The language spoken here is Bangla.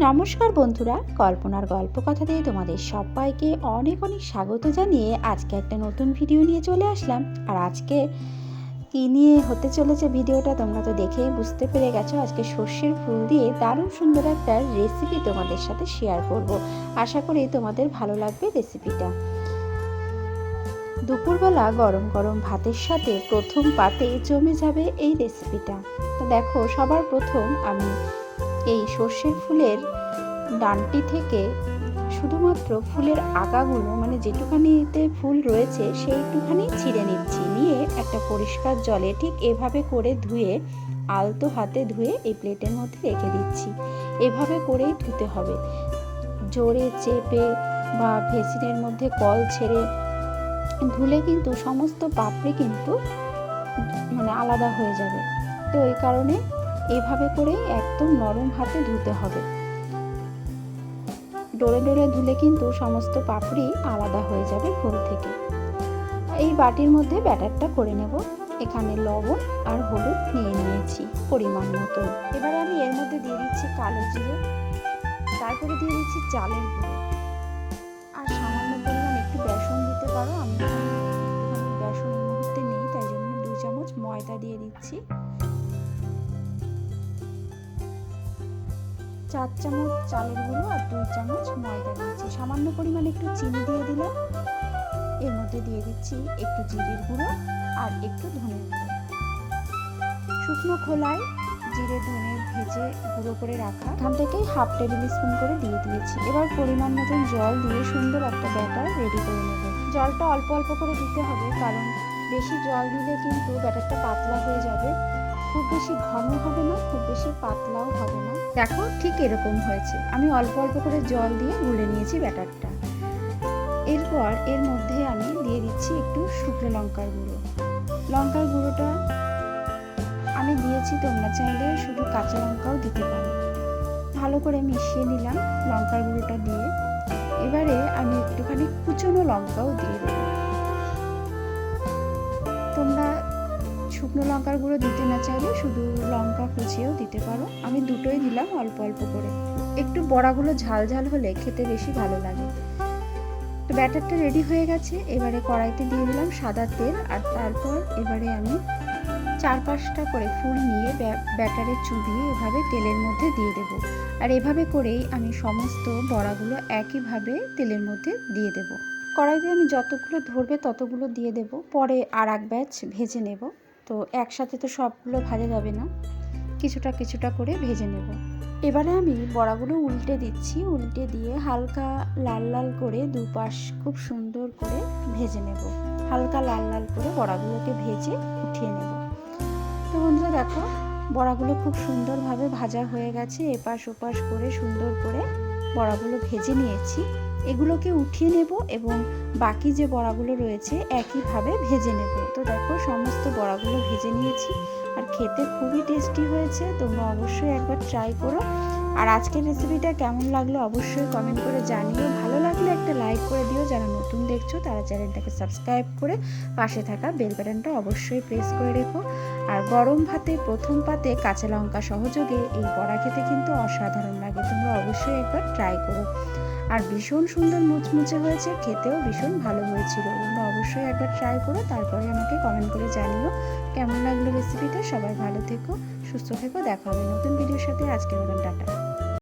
নমস্কার বন্ধুরা, কল্পনার গল্প কথাতে তোমাদের সবাইকে অনেক অনেক স্বাগত জানিয়ে আজকে একটা নতুন ভিডিও নিয়ে চলে আসলাম। আর আজকে কী নিয়ে হতে চলেছে ভিডিওটা তোমরা তো দেখেই বুঝতে পেরে গেছো। আজকে সর্ষের ফুল দিয়ে দারুণ সুন্দর একটা রেসিপি তোমাদের সাথে শেয়ার করব। আশা করি তোমাদের ভালো লাগবে রেসিপিটা। দুপুরবেলা গরম গরম ভাতের সাথে প্রথম পাতে জমে যাবে এই রেসিপিটা। তো দেখো, সবার প্রথম আমি এই সর্ষের ফুলের ডানটি থেকে শুধুমাত্র ফুলের আগাগুলো, মানে যেটুখানিতে ফুল রয়েছে সেইটুখানি ছিঁড়ে নিচ্ছি। নিয়ে একটা পরিষ্কার জলে ঠিক এভাবে করে ধুয়ে, আলতো হাতে ধুয়ে এই প্লেটের মধ্যে রেখে দিচ্ছি। এভাবে করেই ধুতে হবে। জোরে চেপে বা ভেসিনের মধ্যে কল ছেড়ে ধুলে কিন্তু সমস্ত পাপড়ি কিন্তু আলাদা হয়ে যাবে। তো এই কারণে এভাবে করেই একদম নরম হাতে ধুতে হবে। ডোলে ডোলে ধুলে কিন্তু সমস্ত পাপড়ি আলাদা হয়ে যাবে ফুল থেকে। এই বাটির মধ্যে ব্যাটারটা করে নেব। এখানে লবণ আর হলুদ নিয়ে নিয়েছি পরিমাণ মতো। এবারে আমি এর মধ্যে দিয়ে দিচ্ছি কালো জিরে, তারপরে দিয়ে দিচ্ছি চালের গুঁড়ো, আর সামান্য পরিমাণ একটু বেসন দিতে পারো। আমি বেসন এই মুহূর্তে নেই, তাই জন্য 2 চামচ ময়দা দিয়ে দিচ্ছি। 4 চামচ চালের গুঁড়ো আর 2 চামচ ময়দা দিয়েছি। সামান্য পরিমাণে একটু চিনি দিয়ে দিলাম। এর মধ্যে দিয়ে দিচ্ছি একটু জিরের গুঁড়ো আর একটু ধনের গুঁড়ো। শুকনো খোলায় জিরে ধনে ভেজে গুঁড়ো করে রাখা এখান থেকে হাফ টেবিল স্পুন করে দিয়ে দিয়েছি। এবার পরিমাণ মতন জল দিয়ে সুন্দর একটা ব্যাটার রেডি করে নেব। জলটা অল্প অল্প করে দিতে হবে, কারণ বেশি জল দিলে কিন্তু ব্যাটারটা পাতলা হয়ে যাবে। খুব বেশি ঘন হবে না, খুব বেশি পাতলাও হবে না। দেখো ঠিক এরকম হয়েছে। আমি অল্প অল্প করে জল দিয়ে গুলে নিয়েছি ব্যাটারটা। এরপর এর মধ্যে আমি দিয়ে দিচ্ছি একটু শুকনো লঙ্কার গুঁড়ো। লঙ্কার গুঁড়োটা আমি দিয়েছি, তোমরা চাইলে শুধু কাঁচা লঙ্কাও দিতে পারো। ভালো করে মিশিয়ে নিলাম লঙ্কার গুঁড়োটা দিয়ে। এবারে আমি একটুখানি কুচনো লঙ্কাও দিয়ে দেবো। তোমরা শুকনো লঙ্কার গুঁড়ো দিতে না চাইলে শুধু লঙ্কা কুচিয়েও দিতে পারো। আমি দুটোই দিলাম অল্প অল্প করে। একটু বড়াগুলো ঝাল ঝাল হলে খেতে বেশি ভালো লাগে। তো ব্যাটারটা রেডি হয়ে গেছে। এবারে কড়াইতে দিয়ে দিলাম সাদা তেল, আর তারপর এবারে আমি 4-5টা করে ফুল নিয়ে ব্যাটারে চুবিয়ে এভাবে তেলের মধ্যে দিয়ে দেব। আর এভাবে করেই আমি সমস্ত বড়াগুলো একইভাবে তেলের মধ্যে দিয়ে দেব। কড়াইতে আমি যতগুলো ধরবে ততগুলো দিয়ে দেব, পরে আর এক ব্যাচ ভেজে নেব। তো একসাথে তো সবগুলো ভাজা যাবে না, কিছুটা কিছুটা করে ভেজে নেব। এবারে আমি বড়াগুলো উল্টে দিচ্ছি। উল্টে দিয়ে হালকা লাল লাল করে দুপাশ খুব সুন্দর করে ভেজে নেব। হালকা লাল লাল করে বড়াগুলোকে ভেজে উঠিয়ে নেব। তো বন্ধুরা দেখো, বড়াগুলো খুব সুন্দরভাবে ভাজা হয়ে গেছে। এপাশ ওপাশ করে সুন্দর করে বড়াগুলো ভেজে নিয়েছি। এগুলোকে উঠিয়ে নেব এবং বাকি যে বড়াগুলো রয়েছে একইভাবে ভেজে নেব। তো দেখো, সমস্ত বড়াগুলো ভেজে নিয়েছি আর খেতে খুবই টেস্টি হয়েছে। তোমরা অবশ্যই একবার ট্রাই করো। আর আজকের রেসিপিটা কেমন লাগলো অবশ্যই কমেন্ট করে জানিও। ভালো লাগলে একটা লাইক করে দিও। যারা নতুন দেখছো তারা চ্যানেলটাকে সাবস্ক্রাইব করে পাশে থাকা বেল বাটনটা অবশ্যই প্রেস করে রেখো। আর গরম ভাতে প্রথম পাতে কাঁচা লঙ্কা সহযোগে এই বড়া খেতে কিন্তু অসাধারণ লাগে। তোমরা অবশ্যই একবার ট্রাই করো। আর ভীষণ সুন্দর মুচমুচে হয়েছে, খেতেও ভীষণ ভালো হয়েছিল। তোমরা অবশ্যই একবার ট্রাই করো, তারপরে আমাকে কমেন্ট করে জানিও কেমন লাগলো রেসিপিটা। সবাই ভালো থেকো, সুস্থ থেকো। দেখা হবে নতুন ভিডিওর সাথে। আজকের মতন টাটা।